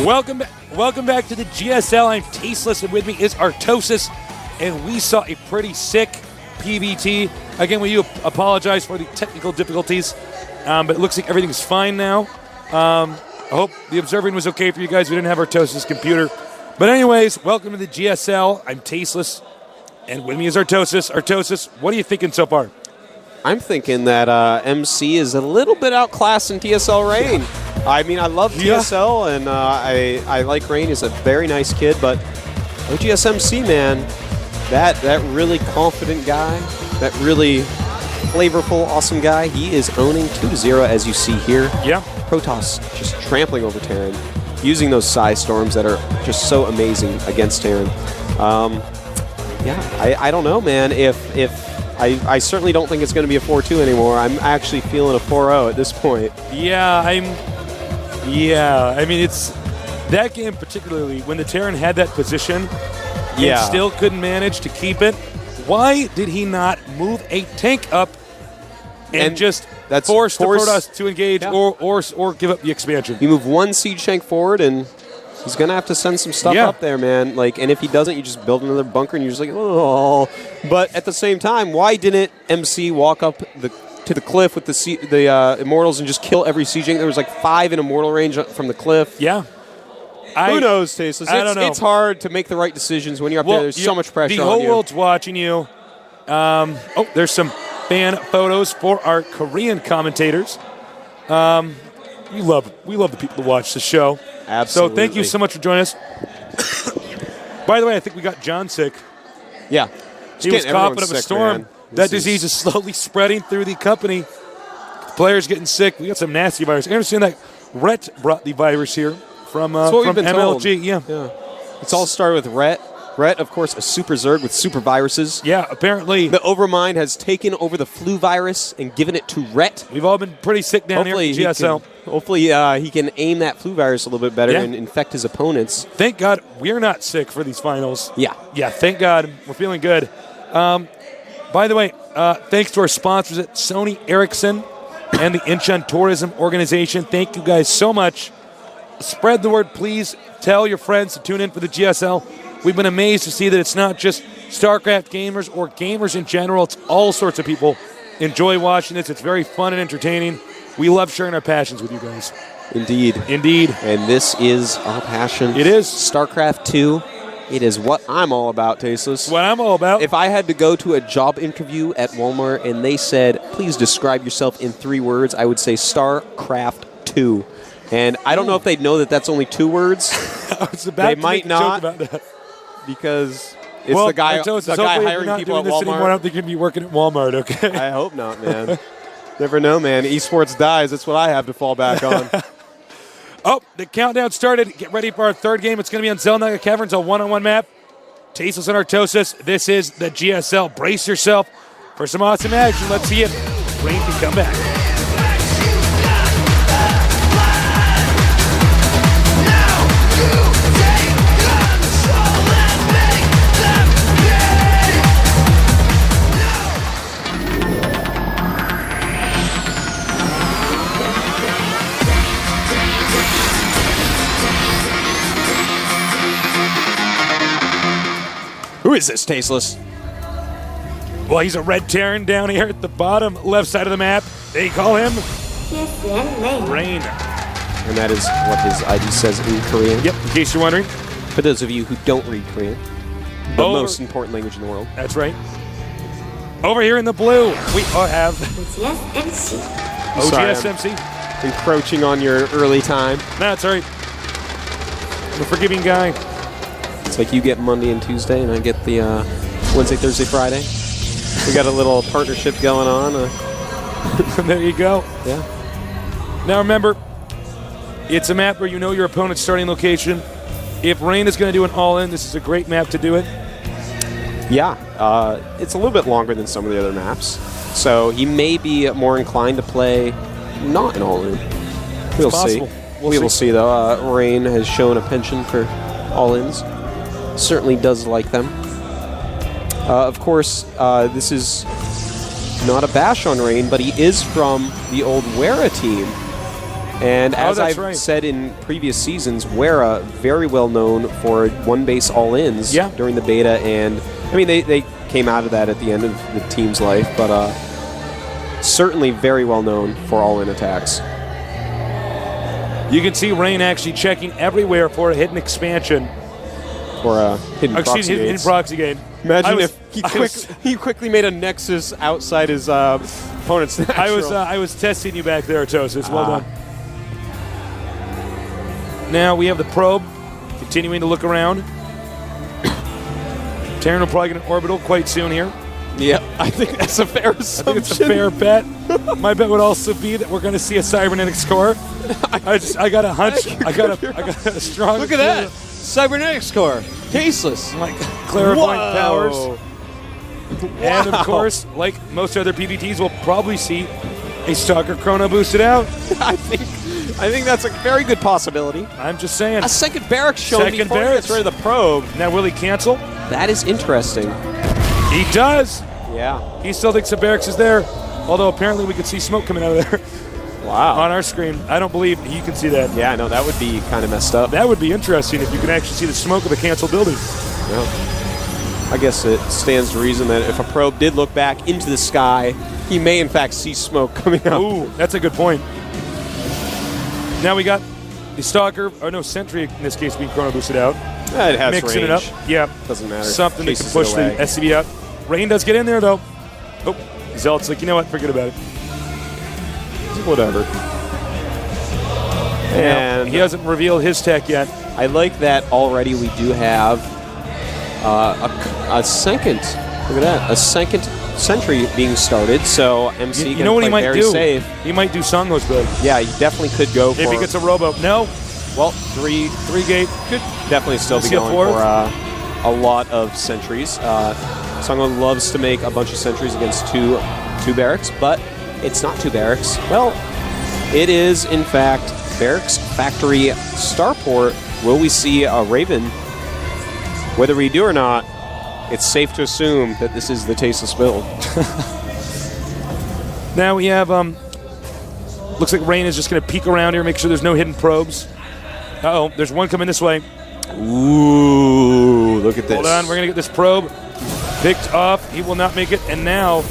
Welcome back to the GSL. I'm Tasteless, and with me is Artosis, and we saw a pretty sick PVT. Again, we do apologize for the technical difficulties, but it looks like everything's fine now. I hope the observing was okay for you guys. We didn't have Artosis' computer. But anyways, welcome to the GSL. I'm Tasteless, and with me is Artosis. Artosis, what are you thinking so far? I'm thinking that MC is a little bit outclassed in TSL Rain. Yeah. I mean, I love TSL, and I like Rain. He's a very nice kid, but OGSMC, man, that really confident guy, that really flavorful, awesome guy, he is owning 2-0, as you see here. Yeah. Protoss just trampling over Terran, using those Psy Storms that are just so amazing against Terran. I don't know, man, I certainly don't think it's going to be a 4-2 anymore. I'm actually feeling a 4-0 at this point. I mean, it's that game particularly when the Terran had that position and still couldn't manage to keep it. Why did he not move a tank up and just force the Protoss to engage or give up the expansion? You move one siege tank forward and he's going to have to send some stuff up there, man. Like, and if he doesn't, you just build another bunker and you're just like, oh. But at the same time, why didn't MC walk up to the cliff with the Immortals and just kill every siege tank? There was like 5 in Immortal range from the cliff. Yeah. Who knows, Tasteless? I don't know. It's hard to make the right decisions when you're up there. There's so much pressure on you. The whole world's watching you. There's some fan photos for our Korean commentators. We love the people to watch the show. Absolutely. So thank you so much for joining us. By the way, I think we got John sick. Yeah. He was coughing up a storm. Man. That disease is slowly spreading through the company. Players getting sick. We got some nasty virus. I understand that Rhett brought the virus here from MLG. Yeah. It's all started with Rhett. Rhett, of course, a super Zerg with super viruses. Yeah, apparently. The Overmind has taken over the flu virus and given it to Rhett. We've all been pretty sick down here at GSL. Hopefully he can aim that flu virus a little bit better and infect his opponents. Thank God we're not sick for these finals. Yeah. Yeah, thank God. We're feeling good. By the way, thanks to our sponsors at Sony Ericsson and the Incheon Tourism Organization. Thank you guys so much. Spread the word, please. Tell your friends to tune in for the GSL. We've been amazed to see that it's not just StarCraft gamers or gamers in general. It's all sorts of people enjoy watching this. It's very fun and entertaining. We love sharing our passions with you guys. Indeed. And this is our passion. It is. StarCraft 2. It is what I'm all about, Tasteless. What I'm all about. If I had to go to a job interview at Walmart and they said, please describe yourself in 3 words, I would say StarCraft 2. And I don't know if they'd know that that's only 2 words. They might not. About that. Because it's the guy hiring people at Walmart. Anymore. I don't think you'd be working at Walmart, okay? I hope not, man. Never know, man. Esports dies. That's what I have to fall back on. The countdown started. Get ready for our 3rd game. It's going to be on Zelnaga Caverns, a 1-on-1 map. Tasteless and Artosis. This is the GSL. Brace yourself for some awesome action. Let's see if Rain can come back. Who is this, Tasteless? Well, he's a red Terran down here at the bottom left side of the map. They call him Rain. And that is what his ID says in Korean. Yep, in case you're wondering. For those of you who don't read Korean, the most important language in the world. That's right. Over here in the blue, we have OGSMC. Encroaching on your early time. No, that's all right. I'm a forgiving guy. It's like you get Monday and Tuesday, and I get the Wednesday, Thursday, Friday. We got a little partnership going on. There you go. Yeah. Now remember, it's a map where you know your opponent's starting location. If Rain is going to do an all-in, this is a great map to do it. Yeah. It's a little bit longer than some of the other maps. So he may be more inclined to play not an all-in. We'll see. We will see, though. Rain has shown a penchant for all-ins. Certainly does like them. Of course, this is not a bash on Rain, but he is from the old Wera team. And as I've right. said in previous seasons, Wera very well known for one-base all-ins during the beta, and I mean they came out of that at the end of the team's life, but certainly very well known for all-in attacks. You can see Rain actually checking everywhere for a hidden expansion. Or a hidden proxy hidden gates. proxy gate. Imagine if he quickly made a nexus outside his opponent's natural. I was testing you back there, Tosis. Well done. Now we have the probe continuing to look around. Terran will probably get an orbital quite soon here. Yeah, I think that's a fair assumption. I think it's a fair bet. My bet would also be that we're going to see a cybernetics core. I got a hunch. I got a strong. Look at that. Cybernetics core. Tasteless. Like clarifying powers. And of course, like most other PBTs, we'll probably see a Stalker Chrono boosted out. I think that's a very good possibility. I'm just saying. A second barracks shown before he gets rid of the probe. Now will he cancel? That is interesting. He does. Yeah. He still thinks the barracks is there, although apparently we could see smoke coming out of there. Wow. On our screen. I don't believe he can see that. Yeah, no, that would be kind of messed up. That would be interesting if you could actually see the smoke of a canceled building. Yeah. I guess it stands to reason that if a probe did look back into the sky, he may in fact see smoke coming up. Ooh, that's a good point. Now we got the Stalker, or no, Sentry in this case being chrono boosted out. It has Mixing range. it up. Yeah. Doesn't matter. Something that can Chases push it the away. SCV out. Rain does get in there though. Oh, Zelt's like, you know what, forget about it. Whatever. And he hasn't revealed his tech yet. I like that already we do have a second. Look at that. A second sentry being started. So MC You know what he might very do? safe. He might do Songho's build. Yeah, he definitely could go for. If he gets a robo. No. Well, three gate could definitely still be See a going fourth? for a lot of sentries. Songho loves to make a bunch of sentries against two barracks, but it's not two barracks. Well, it is in fact Barracks Factory Starport. Will we see a Raven? Whether we do or not, it's safe to assume that this is the tasteless build. Now we have, looks like Rain is just going to peek around here, make sure there's no hidden probes. Uh-oh, there's one coming this way. Ooh, look at this. Hold on, we're going to get this probe picked off. He will not make it, and now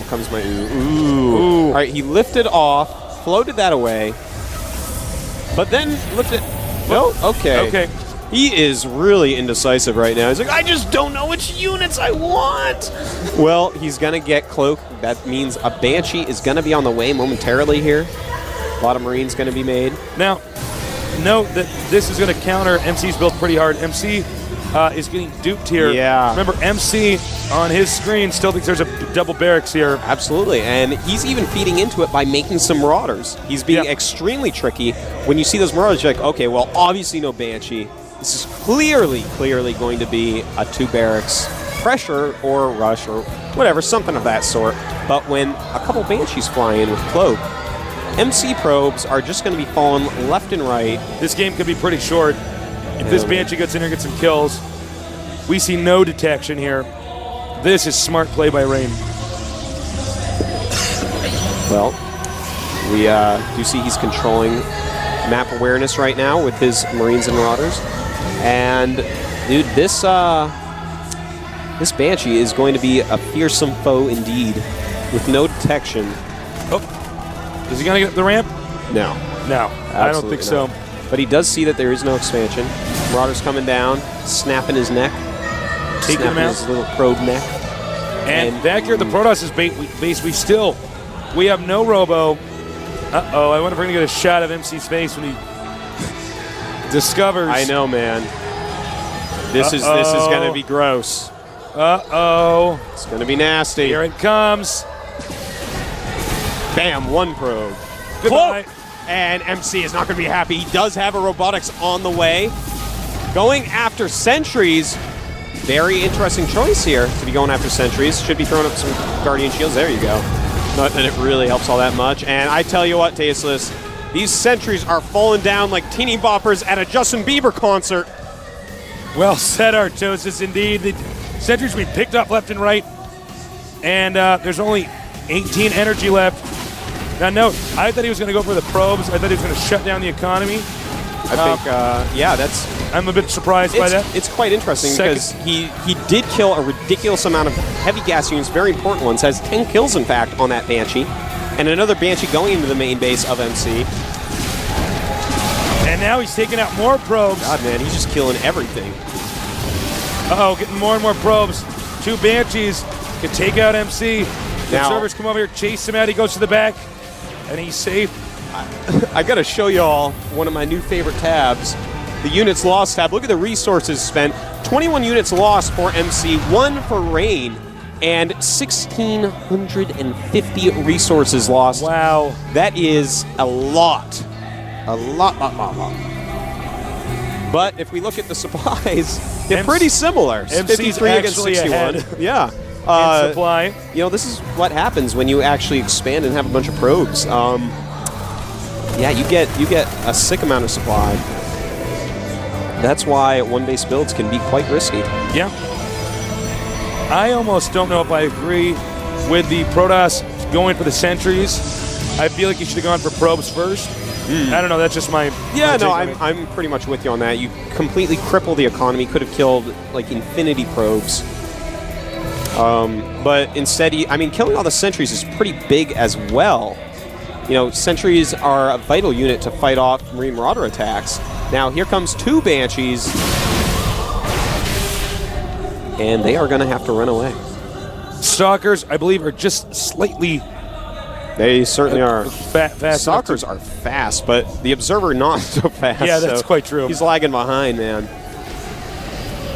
comes my ooh. All right, he lifted off, floated that away, but then lifted. No, okay. Okay. He is really indecisive right now. He's like, I just don't know which units I want. Well, he's going to get cloak. That means a Banshee is going to be on the way momentarily here. A lot of Marines going to be made. Now, note that this is going to counter MC's build pretty hard. MC is getting duped here. Yeah. Remember, MC on his screen still thinks there's a double barracks here. Absolutely, and he's even feeding into it by making some Marauders. He's being extremely tricky. When you see those Marauders, you're like, okay, well, obviously no Banshee. This is clearly going to be a two barracks pressure or rush or whatever, something of that sort. But when a couple Banshees fly in with Cloak, MC probes are just going to be falling left and right. This game could be pretty short. If this Banshee gets in here and gets some kills, we see no detection here. This is smart play by Rain. Well, we do see he's controlling map awareness right now with his Marines and Marauders. And, dude, this Banshee is going to be a fearsome foe indeed with no detection. Oh, is he going to get up the ramp? No. No, I don't think so. But he does see that there is no expansion. Marauders coming down, snapping his neck. Taking him out. His little probe neck. And back here at the Protoss' base, we have no robo. Uh-oh, I wonder if we're going to get a shot of MC's face when he discovers. I know, man. This is going to be gross. Uh-oh. It's going to be nasty. Here it comes. Bam, one probe. Goodbye. Cloak. And MC is not going to be happy. He does have a robotics on the way. Going after sentries. Very interesting choice here to be going after sentries. Should be throwing up some Guardian Shields. There you go. Not that it really helps all that much. And I tell you what, Tasteless, these sentries are falling down like teeny boppers at a Justin Bieber concert. Well said, Artosis, indeed. The sentries we picked up left and right. And there's only 18 energy left. Now, note, I thought he was going to go for the probes. I thought he was going to shut down the economy. I think, yeah, that's... I'm a bit surprised by that. It's quite interesting because he did kill a ridiculous amount of heavy gas units, very important ones. Has 10 kills, in fact, on that Banshee. And another Banshee going into the main base of MC. And now he's taking out more probes. God, man, he's just killing everything. Uh-oh, getting more and more probes. 2 Banshees can take out MC. The Now- observers come over here, chase him out. He goes to the back, and he's safe. I got to show y'all one of my new favorite tabs, the units lost tab. Look at the resources spent. 21 units lost for MC, 1 for Rain, and 1,650 resources lost. Wow. That is a lot. A lot. But if we look at the supplies, they're pretty similar. MC's 53 against actually 61. ahead. Yeah. In supply. You know, this is what happens when you actually expand and have a bunch of probes. Yeah, you get a sick amount of supply. That's why one-base builds can be quite risky. Yeah. I almost don't know if I agree with the Protoss going for the sentries. I feel like you should have gone for probes first. I don't know. That's just my Yeah, my no, take on it. I'm pretty much with you on that. You completely cripple the economy. Could have killed like infinity probes. But instead, killing all the sentries is pretty big as well. You know, sentries are a vital unit to fight off Marine Marauder attacks. Now, here comes 2 Banshees. And they are going to have to run away. Stalkers, I believe, are just slightly They certainly are. fast. Stalkers are fast, but the Observer not so fast. Yeah, that's quite true. He's lagging behind, man.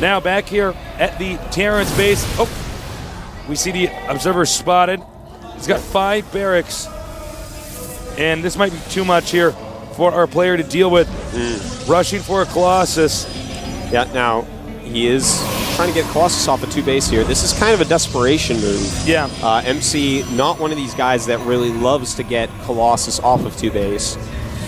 Now back here at the Terrans base. Oh, we see the Observer spotted. He's got 5 barracks. And this might be too much here for our player to deal with. Rushing for a Colossus. Yeah, now he is trying to get Colossus off of 2 base here. This is kind of a desperation move. Yeah. MC, not one of these guys that really loves to get Colossus off of 2 base,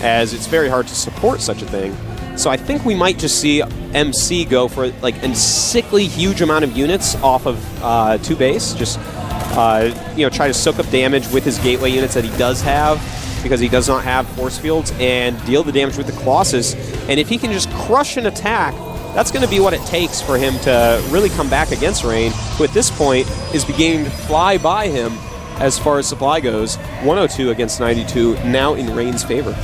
as it's very hard to support such a thing. So I think we might just see MC go for like a sickly huge amount of units off of 2 base. Just try to soak up damage with his gateway units that he does have, because he does not have force fields, and deal the damage with the Colossus. And if he can just crush an attack, that's going to be what it takes for him to really come back against Rain, who at this point is beginning to fly by him as far as supply goes. 102 against 92, now in Rain's favor.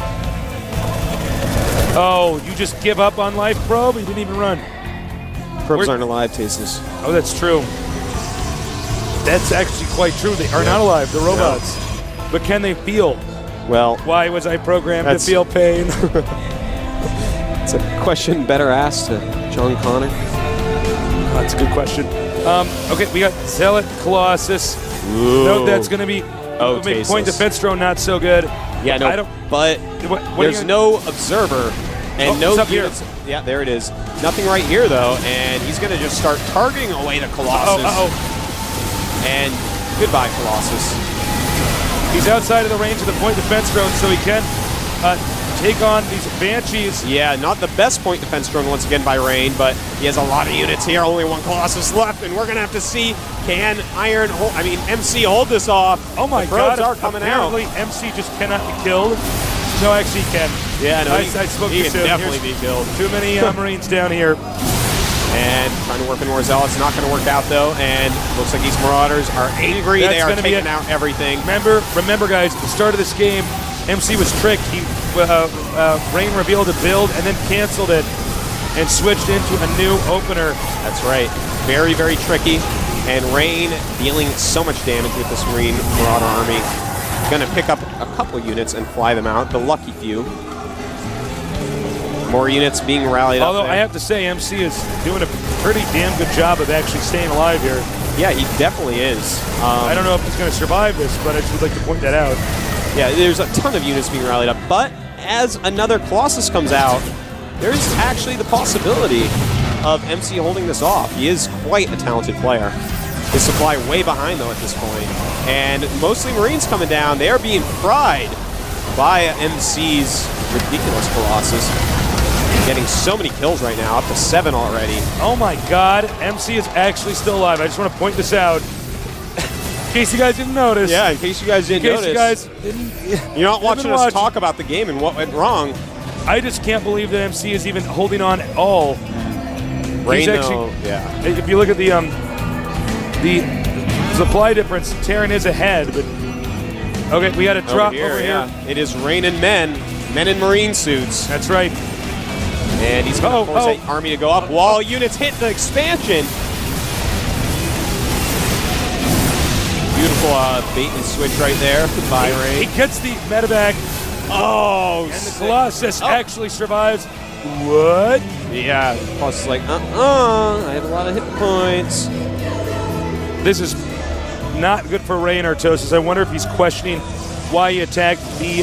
Oh, you just give up on life, probe? You didn't even run. Probes aren't alive, Tasteless. Oh, that's true. That's actually quite true. They are not alive. They're robots. No. But can they feel? Well, why was I programmed to feel pain? It's a question better asked to John Connor. That's a good question. Okay, we got Zealot Colossus. Ooh. Note that's going to be point defense drone, not so good. Yeah, no, but there's no observer and no units. Yeah, there it is. Nothing right here, though, and he's going to just start targeting away the Colossus. And goodbye, Colossus. He's outside of the range of the point defense drone, so he can take on these Banshees. Yeah, not the best point defense drone once again by Rain, but he has a lot of units here. Only 1 Colossus left, and we're going to have to see, can MC hold this off? Oh my God, are coming apparently out. MC just cannot be killed. No, actually he can. Yeah, no, I spoke he too can soon. definitely be killed. Too many Marines down here. And trying to work in more Zealots, not going to work out though, and looks like these Marauders are angry. They are taking out everything. Remember, guys, at the start of this game, MC was tricked. Rain revealed a build and then canceled it and switched into a new opener. That's right. Very, very tricky. And Rain dealing so much damage with this Marine Marauder army. Going to pick up a couple units and fly them out. The lucky few. More units being rallied Although up. I have to say, MC is doing a pretty damn good job of actually staying alive here. Yeah, he definitely is. I don't know if he's going to survive this, but I just would like to point that out. Yeah, there's a ton of units being rallied up. But as another Colossus comes out, there's actually the possibility of MC holding this off. He is quite a talented player. His supply way behind, though, at this point. And mostly Marines coming down. They are being fried by MC's ridiculous Colossus. Getting so many kills right now, up to 7 already. Oh my God, MC is actually still alive. I just want to point this out. case you guys didn't notice. Yeah, in case you guys didn't notice. You guys didn't, you're not watching us talk about the game and what went wrong. I just can't believe that MC is even holding on at all. Rain, actually, yeah. If you look at the supply difference, Terran is ahead, but okay, we got a drop over here. Yeah. It is Rain and men in Marine suits. That's right. And he's going to force that army to go up. Wall units hit the expansion. Beautiful bait and switch right there by Rain. He gets the medevac. Oh, and the Colossus actually survives. What? Yeah, Colossus is like, I have a lot of hit points. This is not good for Rain Artosis. I wonder if he's questioning why he attacked the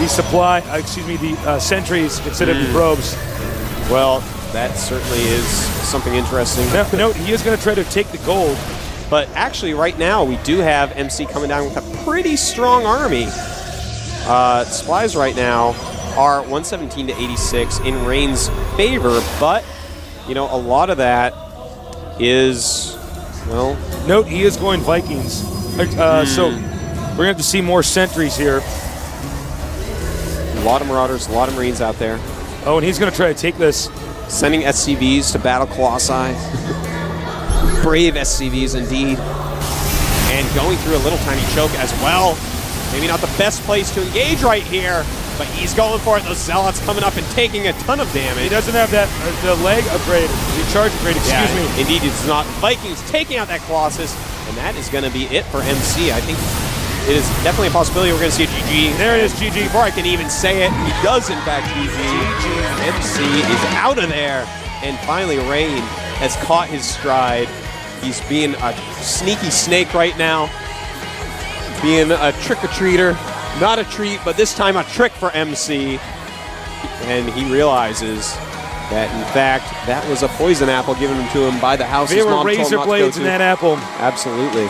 supply, the sentries instead of the probes. Well, that certainly is something interesting. No, he is going to try to take the gold. But actually, right now, we do have MC coming down with a pretty strong army. Supplies right now are 117 to 86 in Rain's favor, but, you know, a lot of that is, well... Note, he is going Vikings. So we're going to have to see more sentries here. A lot of Marauders, a lot of Marines out there. Oh, and he's going to try to take this. Sending SCVs to battle Colossi. Brave SCVs indeed. And going through a little tiny choke as well. Maybe not the best place to engage right here, but he's going for it. Those Zealots coming up and taking a ton of damage. He doesn't have that the leg upgrade, the charge upgrade, excuse me. Indeed, it's not. Vikings taking out that Colossus, and that is going to be it for MC. I think it is definitely a possibility we're going to see a GG. There it is, GG. Before I can even say it, he does in fact GG. MC is out of there. And finally, Rain has caught his stride. He's being a sneaky snake right now. Being a trick-or-treater. Not a treat, but this time a trick for MC. And he realizes that, in fact, that was a poison apple given to him by the house. There were razor blades in that apple. Absolutely.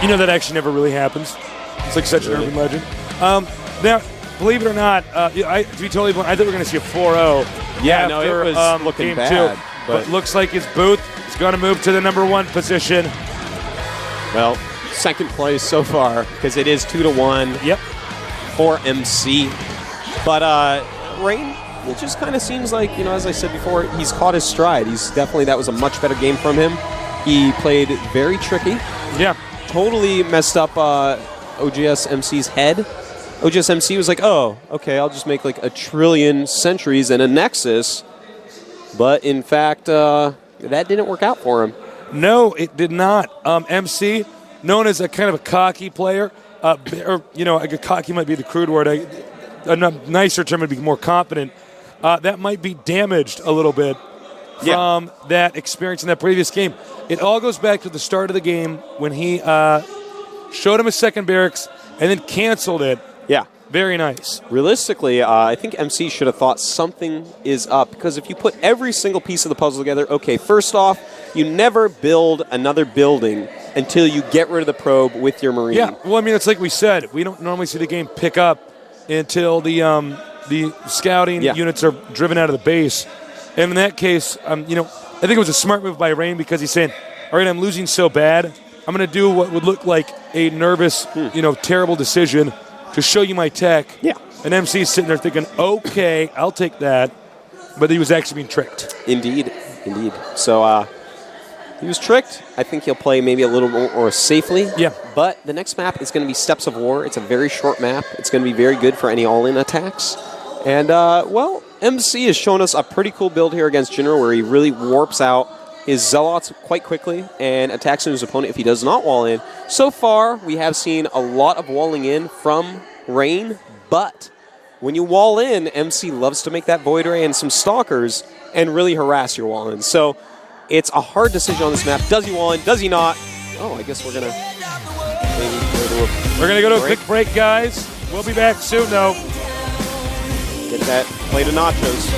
You know that actually never really happens. It's like such an urban legend. Now, believe it or not, to be totally blunt, I thought we were going to see a 4-0. Yeah, after, no, it was looking game bad. 2. But it looks like his booth is going to move to the #1 position. Well, second place so far, because it is 2-1 yep. for MC. But Rain, it just kind of seems like, you know, as I said before, he's caught his stride. That was a much better game from him. He played very tricky. Yeah. Totally messed up OGS MC's head. OGS MC was like, oh, okay, I'll just make like a trillion sentries and a Nexus. But in fact, that didn't work out for him. No, it did not. MC, known as a kind of a cocky player, or, you know, like a cocky might be the crude word. A nicer term would be more confident. That might be damaged a little bit from that experience in that previous game. It all goes back to the start of the game when he showed him a second barracks and then canceled it. Yeah. Very nice. Realistically, I think MC should have thought something is up, because if you put every single piece of the puzzle together, okay, first off, you never build another building until you get rid of the probe with your Marine. Yeah, well, I mean, it's like we said, we don't normally see the game pick up until the scouting units are driven out of the base. And in that case, you know, I think it was a smart move by Rain, because he's saying, all right, I'm losing so bad, I'm going to do what would look like a nervous, you know, terrible decision to show you my tech. Yeah. And MC is sitting there thinking, okay, I'll take that. But he was actually being tricked. Indeed. So he was tricked. I think he'll play maybe a little more safely. Yeah. But the next map is going to be Steps of War. It's a very short map. It's going to be very good for any all-in attacks. And, well, MC has shown us a pretty cool build here against General, where he really warps out his Zealots quite quickly and attacks his opponent if he does not wall in. So far, we have seen a lot of walling in from Rain, but when you wall in, MC loves to make that Void Ray and some Stalkers and really harass your wall in. So it's a hard decision on this map. Does he wall in? Does he not? Oh, I guess we're going to go to a quick break, guys. We'll be back soon, though. Get that plate of nachos.